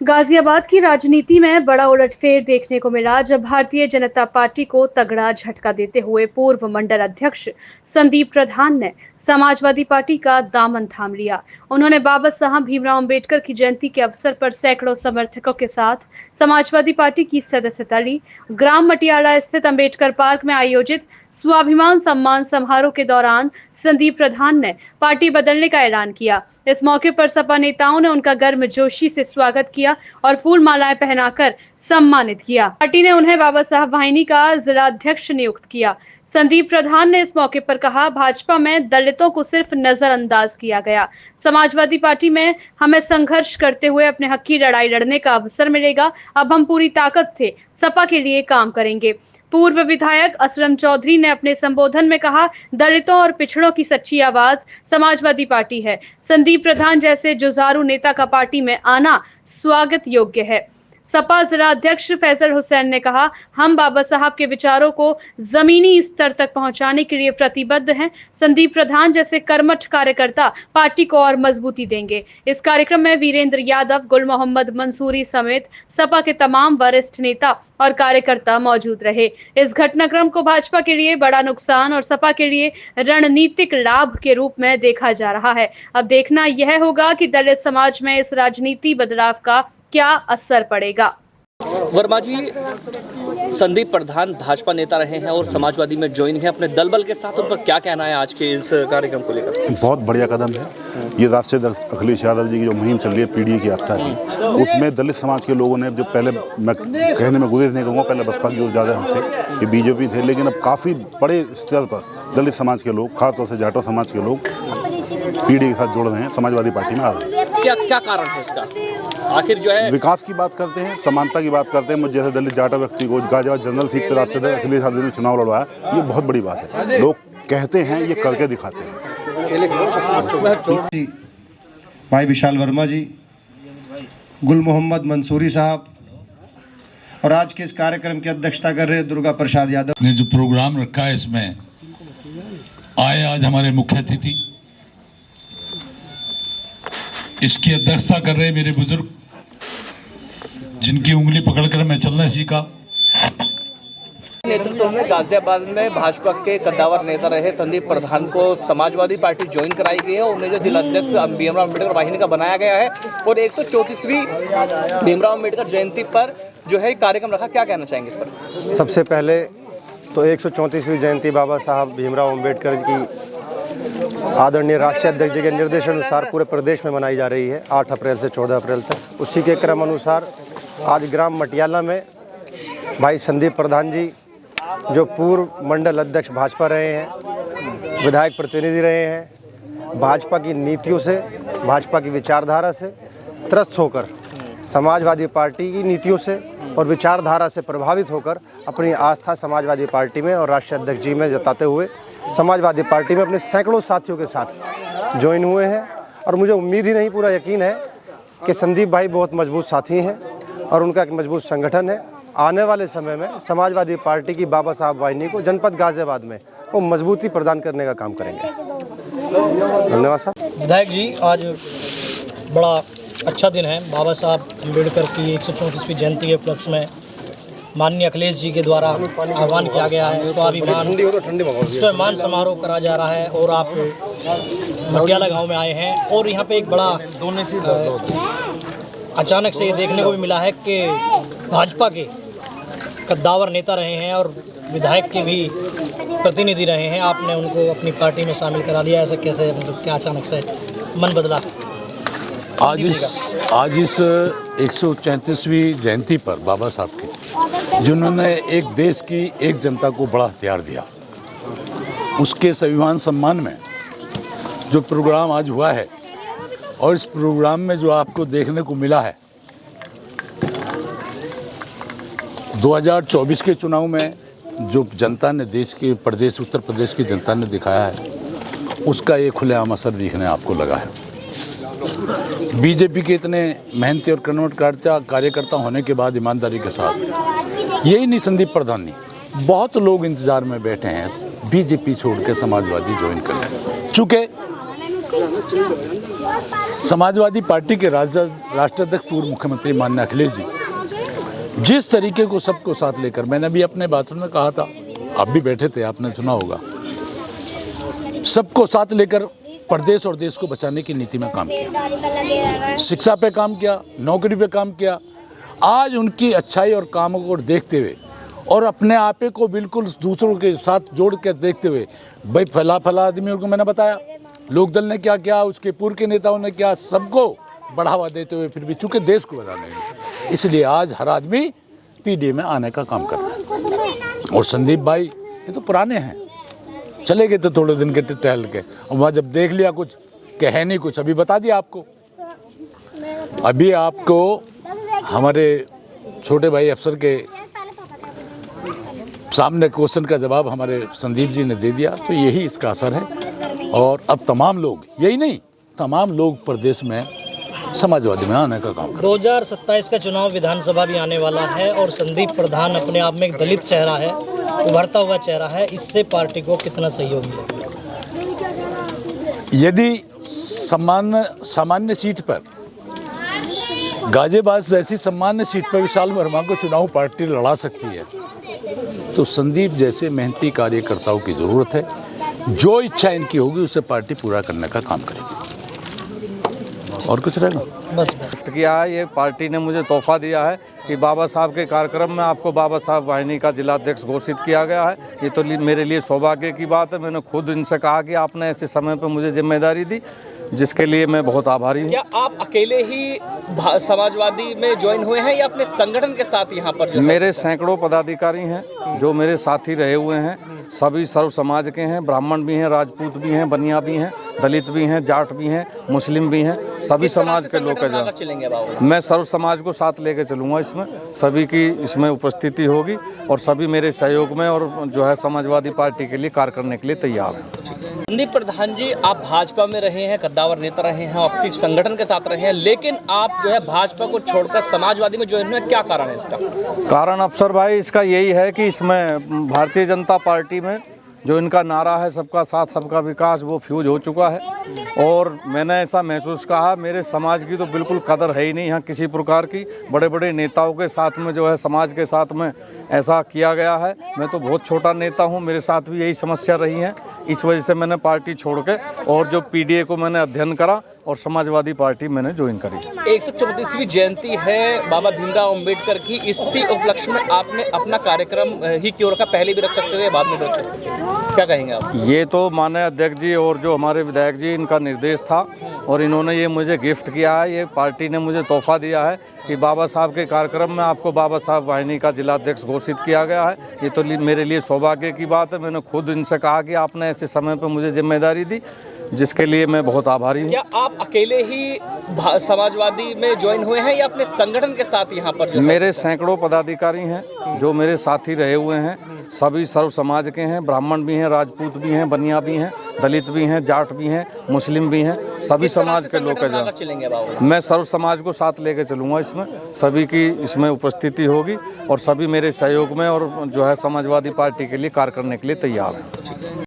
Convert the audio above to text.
गाजियाबाद की राजनीति में बड़ा उलटफेर देखने को मिला जब भारतीय जनता पार्टी को तगड़ा झटका देते हुए पूर्व मंडल अध्यक्ष संदीप प्रधान ने समाजवादी पार्टी का दामन थाम लिया। उन्होंने बाबा साहब भीमराव अंबेडकर की जयंती के अवसर पर सैकड़ों समर्थकों के साथ समाजवादी पार्टी की सदस्यता ली। ग्राम मटियाला स्थित अंबेडकर पार्क में आयोजित स्वाभिमान सम्मान समारोह के दौरान संदीप प्रधान ने पार्टी बदलने का ऐलान किया। इस मौके पर सपा नेताओं ने उनका गर्मजोशी से स्वागत किया और फूल मालाएं पहनाकर सम्मानित किया। पार्टी ने उन्हें बाबा साहब वाहिनी का जिलाध्यक्ष नियुक्त किया। संदीप प्रधान ने इस मौके पर कहा, भाजपा में दलितों को सिर्फ नजरअंदाज किया गया। समाजवादी पार्टी में हमें संघर्ष करते हुए अपने हक की लड़ाई लड़ने का अवसर मिलेगा। अब हम पूरी ताकत से सपा के लिए काम करेंगे। पूर्व विधायक असलम चौधरी ने अपने संबोधन में कहा, दलितों और पिछड़ों की सच्ची आवाज समाजवादी पार्टी है। संदीप प्रधान जैसे जुझारू नेता का पार्टी में आना स्वागत योग्य है। सपा जिला अध्यक्ष फैजल हुसैन ने कहा, हम बाबा साहब के विचारों को जमीनी स्तर तक पहुंचाने के लिए प्रतिबद्ध हैं। संदीप प्रधान जैसे कर्मठ कार्यकर्ता पार्टी को और मजबूती देंगे। इस कार्यक्रम में वीरेंद्र यादव, गुल मोहम्मद मंसूरी समेत सपा के तमाम वरिष्ठ नेता और कार्यकर्ता मौजूद रहे। इस घटनाक्रम को भाजपा के लिए बड़ा नुकसान और सपा के लिए रणनीतिक लाभ के रूप में देखा जा रहा है। अब देखना यह होगा कि दलित समाज में इस राजनीति बदलाव का क्या असर पड़ेगा। वर्मा जी, संदीप प्रधान भाजपा नेता रहे हैं और समाजवादी में ज्वाइन है अपने दलबल के साथ, उन पर क्या कहना है आज के इस कार्यक्रम को लेकर? बहुत बढ़िया कदम है ये। राष्ट्रीय अध्यक्ष अखिलेश यादव जी की जो मुहिम चल रही है पीडीए की यात्रा की, उसमें दलित समाज के लोगों ने, जो पहले मैं कहने में गुरेज नहीं कहूँगा, पहले बसपा की ओर ज़्यादा हम थे, ये बीजेपी थे, लेकिन अब काफ़ी बड़े स्तर पर दलित समाज के लोग, खासतौर से जाटो समाज के लोग पीडीए के साथ जुड़ रहे हैं, समाजवादी पार्टी में आ रहे हैं। क्या कारण है इसका? आखिर जो है विकास की बात करते हैं, समानता की बात करते हैं। मुझे जैसे दलित जाटा व्यक्ति को गाजियाबाद जनरल सीट पर राष्ट्रीय अध्यक्ष अखिलेश यादव ने चुनाव लड़वाया, ये बहुत बड़ी बात है। लोग कहते हैं, ये करके दिखाते हैं। भाई विशाल वर्मा जी, गुल मोहम्मद मंसूरी साहब, और आज के इस कार्यक्रम की अध्यक्षता कर रहे दुर्गा प्रसाद यादव ने जो प्रोग्राम रखा है, इसमें आए आज हमारे मुख्य अतिथि, इसकी अध्यक्षता कर रहे मेरे बुजुर्ग, जिनकी उंगली पकड़कर मैं चलना सीखा। नेतृत्व में गाजियाबाद में भाजपा के कद्दावर नेता रहे संदीप प्रधान को समाजवादी पार्टी ज्वाइन कराई गई है और उन्हें जो जिलाध्यक्ष भीमराव अम्बेडकर वाहिनी का बनाया गया है और 134वीं भीमराव अम्बेडकर जयंती पर जो है कार्यक्रम रखा। क्या कहना चाहेंगे इस पर? सबसे पहले तो 134वीं जयंती बाबा साहब भीमराव अम्बेडकर की आदरणीय राष्ट्रीय अध्यक्ष जी के निर्देशानुसार पूरे प्रदेश में मनाई जा रही है 8 अप्रैल से 14 अप्रैल तक। उसी के क्रम अनुसार आज ग्राम मटियाला में भाई संदीप प्रधान जी, जो पूर्व मंडल अध्यक्ष भाजपा रहे हैं, विधायक प्रतिनिधि रहे हैं, भाजपा की नीतियों से, भाजपा की विचारधारा से त्रस्त होकर, समाजवादी पार्टी की नीतियों से और विचारधारा से प्रभावित होकर अपनी आस्था समाजवादी पार्टी में और राष्ट्रीय अध्यक्ष जी में जताते हुए समाजवादी पार्टी में अपने सैकड़ों साथियों के साथ ज्वाइन हुए हैं। और मुझे उम्मीद ही नहीं, पूरा यकीन है कि संदीप भाई बहुत मजबूत साथी हैं और उनका एक मजबूत संगठन है। आने वाले समय में समाजवादी पार्टी की बाबा साहब वाहिनी को जनपद गाजियाबाद में वो मजबूती प्रदान करने का काम करेंगे। धन्यवाद साहब। विधायक जी, आज बड़ा अच्छा दिन है। बाबा साहब अम्बेडकर की 134वीं जयंती के उपलक्ष्य में माननीय अखिलेश जी के द्वारा आह्वान किया गया है, स्वाभिमान समारोह करा जा रहा है और आप मटियाला गांव में आए हैं और यहाँ पे एक बड़ा अचानक से ये देखने को भी मिला है कि भाजपा के कद्दावर नेता रहे हैं और विधायक के भी प्रतिनिधि रहे हैं, आपने उनको अपनी पार्टी में शामिल करा लिया। ऐसा कैसे, मतलब क्या अचानक से मन बदला? आज इस 134वीं जयंती पर बाबा साहब की, जिन्होंने एक देश की एक जनता को बड़ा हथियार दिया, उसके स्वाभिमान सम्मान में जो प्रोग्राम आज हुआ है और इस प्रोग्राम में जो आपको देखने को मिला है, 2024 के चुनाव में जो जनता ने, देश के प्रदेश उत्तर प्रदेश की जनता ने दिखाया है, उसका एक खुलेआम असर दिखने आपको लगा है। बीजेपी के इतने मेहनती और कर्मठ कार्यकर्ता होने के बाद ईमानदारी के साथ, यही नहीं संदीप प्रधान नहीं, बहुत लोग इंतजार में बैठे हैं बीजेपी छोड़ के समाजवादी ज्वाइन करने। चूँकि समाजवादी पार्टी के राष्ट्राध्यक्ष पूर्व मुख्यमंत्री माननीय अखिलेश जी जिस तरीके को सबको साथ लेकर, मैंने भी अपने भाषण में कहा था, आप भी बैठे थे, आपने सुना होगा, सबको साथ लेकर प्रदेश और देश को बचाने की नीति में काम किया, शिक्षा पे काम किया, नौकरी पे काम किया। आज उनकी अच्छाई और कामों को देखते हुए और अपने आपे को बिल्कुल दूसरों के साथ जोड़ के देखते हुए, भाई फला आदमियों को मैंने बताया, लोकदल ने क्या किया, उसके पूर्व के नेताओं ने क्या, सबको बढ़ावा देते हुए फिर भी चूंकि देश को बचाने में, इसलिए आज हर आदमी पीडीए में आने का काम कर रहा है। और संदीप भाई ये तो पुराने हैं, चले गए तो थोड़े दिन के टहल के, और वहाँ जब देख लिया कुछ कहे नहीं, कुछ अभी बता दिया आपको। अभी आपको हमारे छोटे भाई अफसर के सामने क्वेश्चन का जवाब हमारे संदीप जी ने दे दिया, तो यही इसका असर है। और अब तमाम लोग, यही नहीं, तमाम लोग प्रदेश में समाजवादी में आने का काम कर। 2027 का चुनाव विधानसभा भी आने वाला है और संदीप प्रधान अपने आप में एक दलित चेहरा है, उभरता हुआ चेहरा है, इससे पार्टी को कितना सहयोग मिलेगा? यदि सामान्य सीट पर, गाजियाबाद जैसी सामान्य सीट पर विशाल वर्मा को चुनाव पार्टी लड़ा सकती है, तो संदीप जैसे मेहनती कार्यकर्ताओं की ज़रूरत है। जो इच्छा इनकी होगी उसे पार्टी पूरा करने का काम करेगी। और कुछ रहेगा? बस गिफ्ट किया है, ये पार्टी ने मुझे तोहफा दिया है कि बाबा साहब के कार्यक्रम में आपको बाबा साहब वाहिनी का जिलाध्यक्ष घोषित किया गया है। ये तो मेरे लिए सौभाग्य की बात है। मैंने खुद इनसे कहा कि आपने ऐसे समय पर मुझे जिम्मेदारी दी, जिसके लिए मैं बहुत आभारी हूँ। क्या आप अकेले ही समाजवादी में ज्वाइन हुए हैं या अपने संगठन के साथ यहाँ पर? मेरे सैकड़ों पदाधिकारी हैं जो मेरे साथी रहे हुए हैं, सभी सर्व समाज के हैं, ब्राह्मण भी हैं, राजपूत भी हैं, बनिया भी हैं, दलित भी हैं, जाट भी हैं, मुस्लिम भी हैं, सभी समाज के लोग हैं। मैं सर्व समाज को साथ लेकर चलूँगा, इसमें सभी की इसमें उपस्थिति होगी और सभी मेरे सहयोग में और जो है समाजवादी पार्टी के लिए कार्य करने के लिए तैयार हैं। संदीप प्रधान जी, आप भाजपा में रहे हैं, कद्दावर नेता रहे हैं, आपके संगठन के साथ रहे हैं, लेकिन आप जो है भाजपा को छोड़कर समाजवादी में ज्वाइन हुए, क्या कारण है इसका? कारण अफसर भाई इसका यही है कि इसमें भारतीय जनता पार्टी में जो इनका नारा है सबका साथ सबका विकास, वो फ्यूज हो चुका है। और मैंने ऐसा महसूस कहा, मेरे समाज की तो बिल्कुल कदर है ही नहीं यहाँ किसी प्रकार की। बड़े बड़े नेताओं के साथ में जो है समाज के साथ में ऐसा किया गया है। मैं तो बहुत छोटा नेता हूँ, मेरे साथ भी यही समस्या रही है। इस वजह से मैंने पार्टी छोड़ के और जो पीडीए को मैंने अध्ययन करा और समाजवादी पार्टी मैंने ज्वाइन करी। 134वीं जयंती है बाबा भीमराव अंबेडकर की, इसी उपलक्ष्य में आपने अपना कार्यक्रम ही क्यों रखा? पहले भी रख सकते थे, बाद में भी रख सकते थे, क्या कहेंगे आप? ये तो माननीय अध्यक्ष जी और जो हमारे विधायक जी, इनका निर्देश था और इन्होंने ये मुझे गिफ्ट किया है। ये पार्टी ने मुझे तोहफा दिया है कि बाबा साहब के कार्यक्रम में आपको बाबा साहब वाहिनी का जिलाध्यक्ष घोषित किया गया है। ये तो मेरे लिए सौभाग्य की बात है। मैंने खुद इनसे कहा कि आपने ऐसे समय पर मुझे जिम्मेदारी दी, जिसके लिए मैं बहुत आभारी हूँ। क्या आप अकेले ही समाजवादी में ज्वाइन हुए हैं या अपने संगठन के साथ यहाँ पर? मेरे सैकड़ों पदाधिकारी हैं जो मेरे साथी रहे हुए हैं, सभी सर्व समाज के हैं, ब्राह्मण भी हैं, राजपूत भी हैं, बनिया भी हैं, दलित भी हैं, जाट भी हैं, मुस्लिम भी हैं, सभी समाज के लोग हैं। मैं सर्व समाज को साथ लेकर चलूँगा, इसमें सभी की इसमें उपस्थिति होगी और सभी मेरे सहयोग में और जो है समाजवादी पार्टी के लिए कार्य करने के लिए तैयार हैं।